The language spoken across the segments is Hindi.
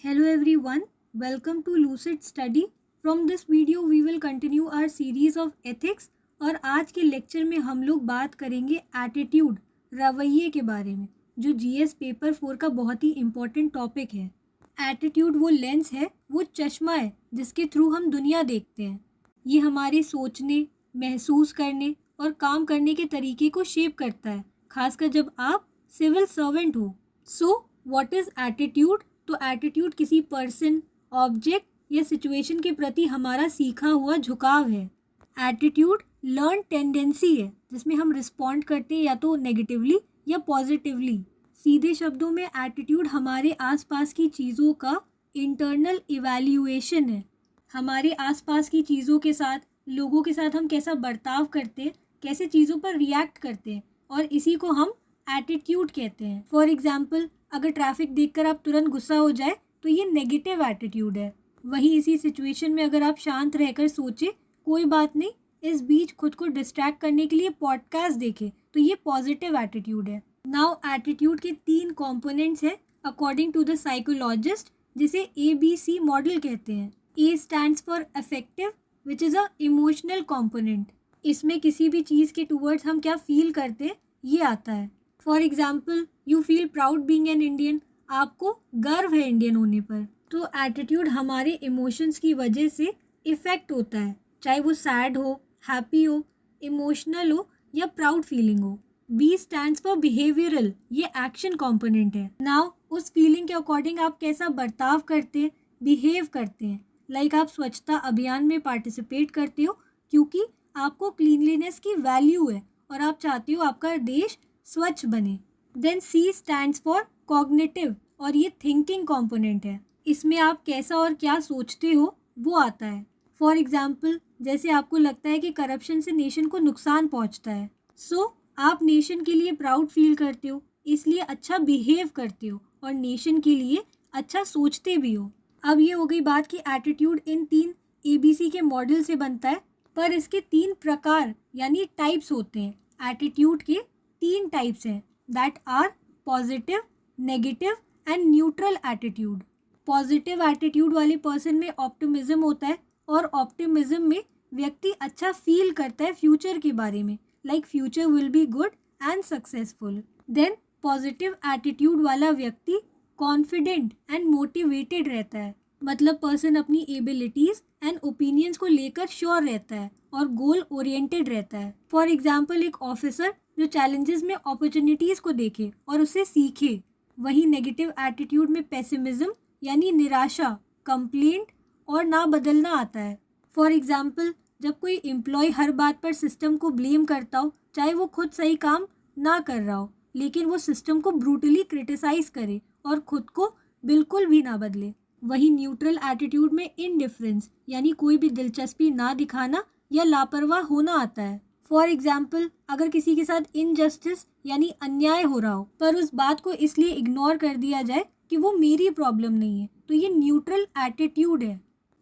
Hello everyone, welcome to Lucid Study. From this video we will continue our series of ethics और आज के लेक्चर में हम लोग बात करेंगे एटीट्यूड रवैये के बारे में जो जीएस पेपर 4 का बहुत ही इम्पोर्टेंट टॉपिक है। एटीट्यूड वो लेंस है, वो चश्मा है जिसके थ्रू हम दुनिया देखते हैं। ये हमारे सोचने, महसूस करने और काम करने के तरीके को शेप करता है, खासकर जब आप सिविल सर्वेंट हो। So what is attitude? तो एटीट्यूड किसी पर्सन, ऑब्जेक्ट या सिचुएशन के प्रति हमारा सीखा हुआ झुकाव है। एटीट्यूड लर्न टेंडेंसी है जिसमें हम रिस्पॉन्ड करते हैं या तो नेगेटिवली या पॉजिटिवली। सीधे शब्दों में एटीट्यूड हमारे आसपास की चीज़ों का इंटरनल इवैल्यूएशन है। हमारे आसपास की चीज़ों के साथ, लोगों के साथ हम कैसा बर्ताव करते हैं, कैसे चीज़ों पर रिएक्ट करते हैं, और इसी को हम एटीट्यूड कहते हैं। फॉर एग्जाम्पल, अगर ट्रैफिक देखकर आप तुरंत गुस्सा हो जाए तो ये नेगेटिव एटीट्यूड है। वहीं इसी सिचुएशन में अगर आप शांत रहकर सोचे कोई बात नहीं, इस बीच खुद को डिस्ट्रैक्ट करने के लिए पॉडकास्ट देखे, तो ये पॉजिटिव एटीट्यूड है। नाउ एटीट्यूड के 3 कंपोनेंट्स हैं अकॉर्डिंग टू द साइकोलॉजिस्ट, जिसे ABC मॉडल कहते हैं। A stands for affective which is a emotional component. इसमें किसी भी चीज़ के टूवर्ड्स हम क्या फील करते हैं ये आता है। For example, you feel proud being an Indian, आपको गर्व है इंडियन होने पर। तो एटीट्यूड हमारे इमोशंस की वजह से इफेक्ट होता है, चाहे वो सैड हो, हैप्पी हो, इमोशनल हो या प्राउड फीलिंग हो। बी स्टैंड्स फॉर बिहेवियरल, ये एक्शन कंपोनेंट है। नाउ उस फीलिंग के अकॉर्डिंग आप कैसा बर्ताव करते हैं, बिहेव करते हैं। लाइक आप स्वच्छता अभियान में पार्टिसिपेट करते हो क्योंकि आपको क्लीनलीनेस की वैल्यू है और आप चाहते हो आपका देश स्वच्छ बने। Then C stands for cognitive, और ये थिंकिंग कंपोनेंट है। इसमें आप कैसा और क्या सोचते हो वो आता है। फॉर एग्जाम्पल, जैसे आपको लगता है कि करप्शन से नेशन को नुकसान पहुंचता है, सो आप नेशन के लिए प्राउड फील करते हो, इसलिए अच्छा बिहेव करते हो और नेशन के लिए अच्छा सोचते भी हो। अब ये हो गई बात कि एटीट्यूड इन 3 ABC के मॉडल से बनता है, पर इसके 3 प्रकार यानी टाइप्स होते हैं। एटीट्यूड के 3 टाइप्स हैं, that are positive, negative and neutral attitude. Positive attitude वाले पर्सन में ऑप्टिमिज्म होता है और ऑप्टिमिज्म में व्यक्ति अच्छा फील करता है फ्यूचर के बारे में, like future will be good and successful. Then positive attitude वाला व्यक्ति कॉन्फिडेंट एंड मोटिवेटेड रहता है, मतलब पर्सन अपनी एबिलिटीज एंड ओपिनियंस को लेकर श्योर रहता है और गोल ओरिएंटेड रहता है। फॉर एग्जाम्पल, एक ऑफिसर जो चैलेंजेस में अपॉर्चुनिटीज को देखे और उससे सीखे। वहीं नेगेटिव एटीट्यूड में पेसिमिज्म यानी निराशा, कंप्लेंट और ना बदलना आता है। फॉर एग्जाम्पल, जब कोई एम्प्लॉय हर बात पर सिस्टम को ब्लेम करता हो, चाहे वो खुद सही काम ना कर रहा हो, लेकिन वो सिस्टम को ब्रूटली क्रिटिसाइज करे और खुद को बिल्कुल भी ना बदले। वहीं न्यूट्रल एटीट्यूड में इनडिफरेंस यानी कोई भी दिलचस्पी ना दिखाना या लापरवाह होना आता है। फॉर एग्जाम्पल, अगर किसी के साथ इनजस्टिस यानी अन्याय हो रहा हो पर उस बात को इसलिए इग्नोर कर दिया जाए कि वो मेरी प्रॉब्लम नहीं है, तो ये न्यूट्रल एटीट्यूड है।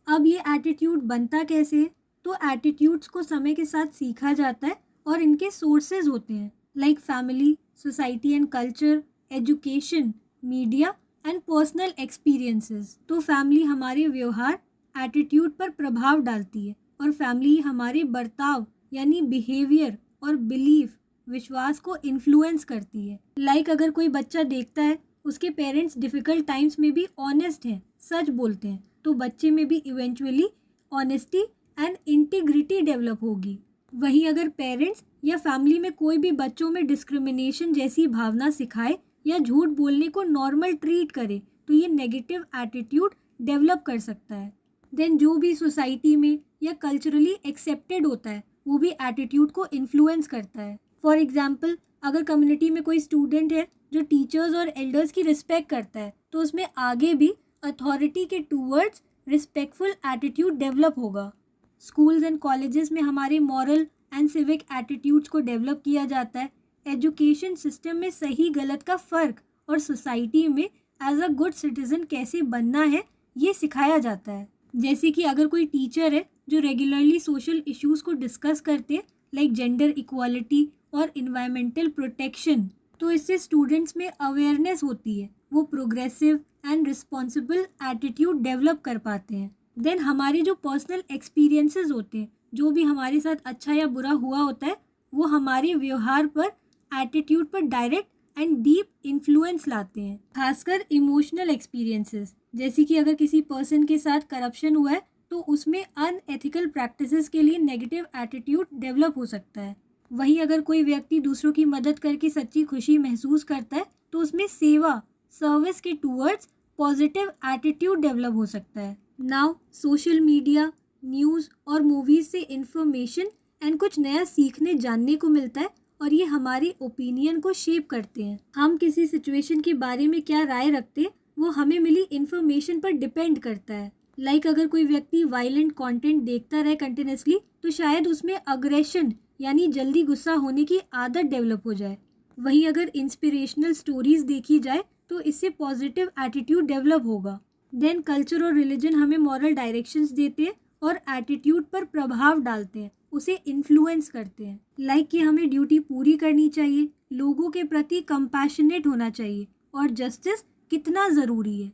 अब ये एटीट्यूड बनता कैसे है? तो एटीट्यूड्स को समय के साथ सीखा जाता है और इनके सोर्सेज होते हैं, like family, society and culture, education, media and personal experiences. तो फैमिली हमारे व्यवहार, एटीट्यूड पर प्रभाव डालती है और फैमिली हमारे बर्ताव यानी बिहेवियर और बिलीफ, विश्वास को इन्फ्लुएंस करती है। लाइक अगर कोई बच्चा देखता है उसके पेरेंट्स डिफिकल्ट टाइम्स में भी ऑनेस्ट हैं, सच बोलते हैं, तो बच्चे में भी eventually honesty and integrity develop होगी। वहीं अगर पेरेंट्स या फैमिली में कोई भी बच्चों में डिस्क्रिमिनेशन जैसी भावना सिखाए या झूठ बोलने को नॉर्मल ट्रीट करे, तो ये नेगेटिव एटीट्यूड डेवलप कर सकता है। देन जो भी सोसाइटी में या कल्चरली एक्सेप्टेड होता है वो भी एटीट्यूड को इन्फ्लुएंस करता है। फॉर एग्जाम्पल, अगर कम्युनिटी में कोई स्टूडेंट है जो टीचर्स और एल्डर्स की रिस्पेक्ट करता है, तो उसमें आगे भी अथॉरिटी के टूवर्ड्स रिस्पेक्टफुल एटीट्यूड डेवलप होगा। स्कूल्स एंड कॉलेजेस में हमारे मॉरल एंड सिविक एटीट्यूड्स को डेवलप किया जाता है। एजुकेशन सिस्टम में सही गलत का फ़र्क और सोसाइटी में एज अ गुड सिटीजन कैसे बनना है ये सिखाया जाता है। जैसे कि अगर कोई टीचर है जो रेगुलरली सोशल इश्यूज़ को डिस्कस करते हैं, लाइक जेंडर इक्वालिटी और इन्वायरमेंटल प्रोटेक्शन, तो इससे स्टूडेंट्स में अवेयरनेस होती है, वो progressive and responsible attitude develop कर पाते हैं। देन हमारे जो पर्सनल एक्सपीरियंसेस होते हैं, जो भी हमारे साथ अच्छा या बुरा हुआ होता है, वो हमारे व्यवहार पर, एटीट्यूड पर डायरेक्ट एंड डीप इन्फ्लुएंस लाते हैं। खासकर इमोशनल एक्सपीरियंसेस, जैसे कि अगर किसी पर्सन के साथ करप्शन हुआ है तो उसमें अनएथिकल प्रैक्टिसेस के लिए नेगेटिव एटीट्यूड डेवलप हो सकता है। वहीं अगर कोई व्यक्ति दूसरों की मदद करके सच्ची खुशी महसूस करता है तो उसमें सेवा, सर्विस के टूवर्ड्स पॉजिटिव एटीट्यूड डेवलप हो सकता है। नाउ सोशल मीडिया, न्यूज़ और मूवीज़ से इंफॉर्मेशन एंड कुछ नया सीखने जानने को मिलता है और ये हमारी ओपिनियन को शेप करते हैं। हम किसी सिचुएशन के बारे में क्या राय रखते हैं वो हमें मिली इंफॉर्मेशन पर डिपेंड करता है। अगर कोई व्यक्ति वायलेंट कंटेंट देखता रहे कंटिन्यूसली तो शायद उसमें अग्रेशन यानी जल्दी गुस्सा होने की आदत डेवलप हो जाए। वहीं अगर इंस्पिरेशनल स्टोरीज देखी जाए तो इससे पॉजिटिव एटीट्यूड डेवलप होगा। देन कल्चर और रिलीजन हमें मॉरल डायरेक्शंस देते हैं और एटीट्यूड पर प्रभाव डालते हैं, उसे इन्फ्लुएंस करते हैं। कि हमें ड्यूटी पूरी करनी चाहिए, लोगों के प्रति कंपैशनेट होना चाहिए और जस्टिस कितना ज़रूरी है।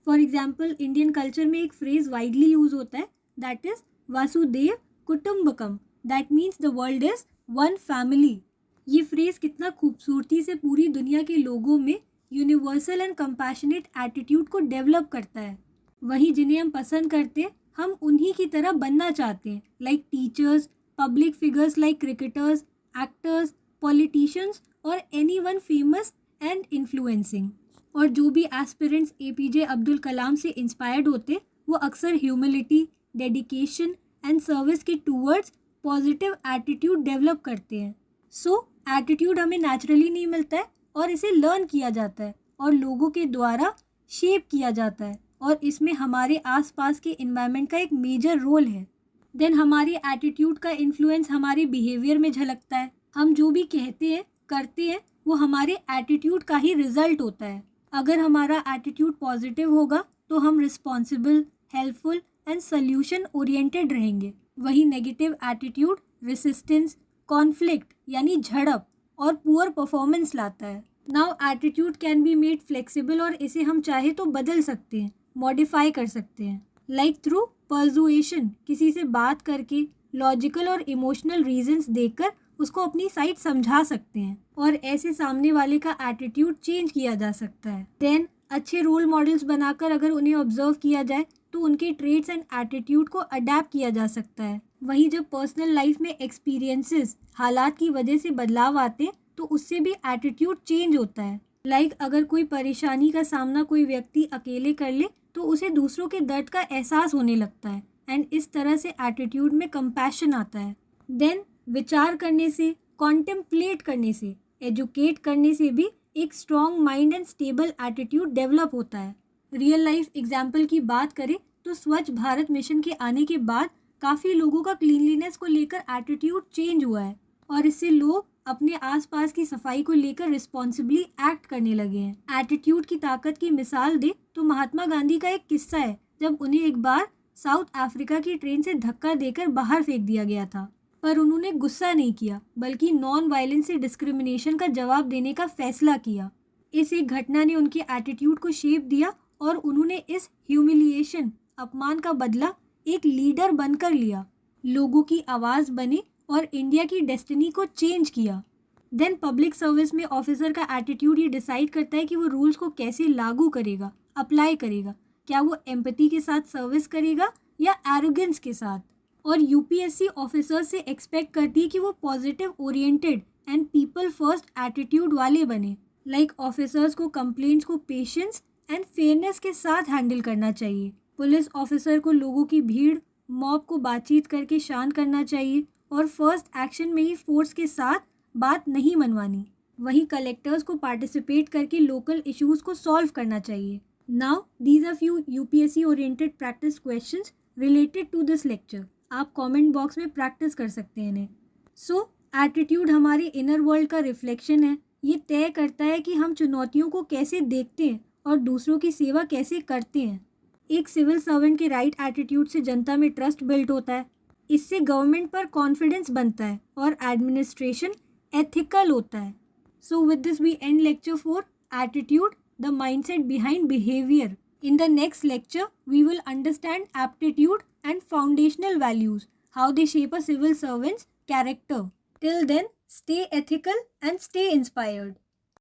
फॉर एग्जाम्पल इंडियन कल्चर में एक फ्रेज वाइडली यूज होता है, दैट इज वासुदेव कुटुम्बकम, that means the world is one family. ये फ्रेज कितना खूबसूरती से पूरी दुनिया के लोगों में यूनिवर्सल एंड कंपैशनेट एटीट्यूड को डेवलप करता है। वहीं जिन्हें हम पसंद करते हैं हम उन्हीं की तरह बनना चाहते हैं, like teachers, public figures like cricketers, actors, politicians और एनीवन फेमस एंड इन्फ्लुएंसिंग। और जो भी एस्पिरेंट्स एपीजे अब्दुल कलाम से इंस्पायर्ड होते वो अक्सर ह्यूमिलिटी, डेडिकेशन एंड सर्विस के टूवर्ड्स पॉजिटिव एटीट्यूड डेवलप करते हैं। सो एटीट्यूड हमें नेचुरली नहीं मिलता है और इसे लर्न किया जाता है और लोगों के द्वारा शेप किया जाता है और इसमें हमारे आसपास के एनवायरनमेंट का एक मेजर रोल है। देन हमारे एटीट्यूड का इन्फ्लुएंस हमारे बिहेवियर में झलकता है। हम जो भी कहते हैं करते हैं वो हमारे एटीट्यूड का ही रिजल्ट होता है। अगर हमारा एटीट्यूड पॉजिटिव होगा तो हम responsible, helpful and solution oriented रहेंगे। वही नेगेटिव एटीट्यूड रेसिस्टेंस, कॉन्फ्लिक्ट यानी झड़प और पुअर परफॉर्मेंस लाता है। Now attitude can be made flexible और इसे हम चाहे तो बदल सकते हैं, मॉडिफाई कर सकते हैं, थ्रू परसुएशन, किसी से बात करके, लॉजिकल और इमोशनल रीजंस देकर उसको अपनी साइड समझा सकते हैं और ऐसे सामने वाले का एटीट्यूड चेंज किया जा सकता है। देन अच्छे रोल मॉडल्स बनाकर अगर उन्हें ऑब्जर्व किया जाए तो उनके ट्रेट्स एंड एटीट्यूड को अडेप्ट किया जा सकता है। वहीं जब पर्सनल लाइफ में एक्सपीरियंसेस, हालात की वजह से बदलाव आते तो उससे भी एटीट्यूड चेंज होता है। अगर कोई परेशानी का सामना कोई व्यक्ति अकेले कर ले तो उसे दूसरों के दर्द का एहसास होने लगता है एंड इस तरह से एटीट्यूड में कंपैशन आता है। देन विचार करने से, कॉन्टेम्पलेट करने से, एजुकेट करने से भी एक strong mind and stable attitude develop होता है। रियल लाइफ एग्जाम्पल की बात करें तो स्वच्छ भारत मिशन के आने के बाद काफ़ी लोगों का क्लीनलीनेस को लेकर एटीट्यूड चेंज हुआ है और इससे लोग अपने आसपास की सफाई को लेकर रिस्पॉन्सिबली एक्ट करने लगे हैं। एटीट्यूड की ताकत की मिसाल दे तो महात्मा गांधी का एक किस्सा है, जब उन्हें एक बार साउथ अफ्रीका की ट्रेन से धक्का देकर बाहर फेंक दिया गया था, पर उन्होंने गुस्सा नहीं किया बल्कि नॉन वायलेंस से डिस्क्रिमिनेशन का जवाब देने का फैसला किया। इस एक घटना ने उनके एटीट्यूड को शेप दिया और उन्होंने इस ह्यूमिलिएशन, अपमान का बदला एक लीडर बनकर लिया, लोगों की आवाज़ बने और इंडिया की डेस्टिनी को चेंज किया। देन पब्लिक सर्विस में ऑफिसर का एटीट्यूड ये डिसाइड करता है कि वो रूल्स को कैसे लागू करेगा, अप्लाई करेगा। क्या वो एम्पैथी के साथ सर्विस करेगा या एरोगेंस के साथ। और यूपीएससी ऑफिसर से एक्सपेक्ट करती है कि वो positive oriented and people first attitude वाले बने। ऑफिसर्स को कंप्लेंट्स को पेशेंस एंड फेयरनेस के साथ हैंडल करना चाहिए। पुलिस ऑफिसर को लोगों की भीड़, मॉब को बातचीत करके शांत करना चाहिए और फर्स्ट एक्शन में ही फोर्स के साथ बात नहीं मनवानी। वहीं कलेक्टर्स को पार्टिसिपेट करके लोकल इश्यूज को सॉल्व करना चाहिए। Now these are few UPSC oriented practice questions related to this lecture. आप कमेंट बॉक्स में प्रैक्टिस कर सकते हैं इन्हें। सो एटीट्यूड हमारे इनर वर्ल्ड का रिफ्लेक्शन है। ये तय करता है कि हम चुनौतियों को कैसे देखते हैं और दूसरों की सेवा कैसे करते हैं। एक सिविल सर्वेंट के राइट एटीट्यूड से जनता में ट्रस्ट बिल्ड होता है, इससे गवर्नमेंट पर कॉन्फिडेंस बनता है और एडमिनिस्ट्रेशन एथिकल होता है। So with this we end lecture 4 attitude the mindset behind behavior. In the next lecture, we will understand aptitude and foundational values, how they shape a civil servant's character. Till then, stay ethical and stay inspired.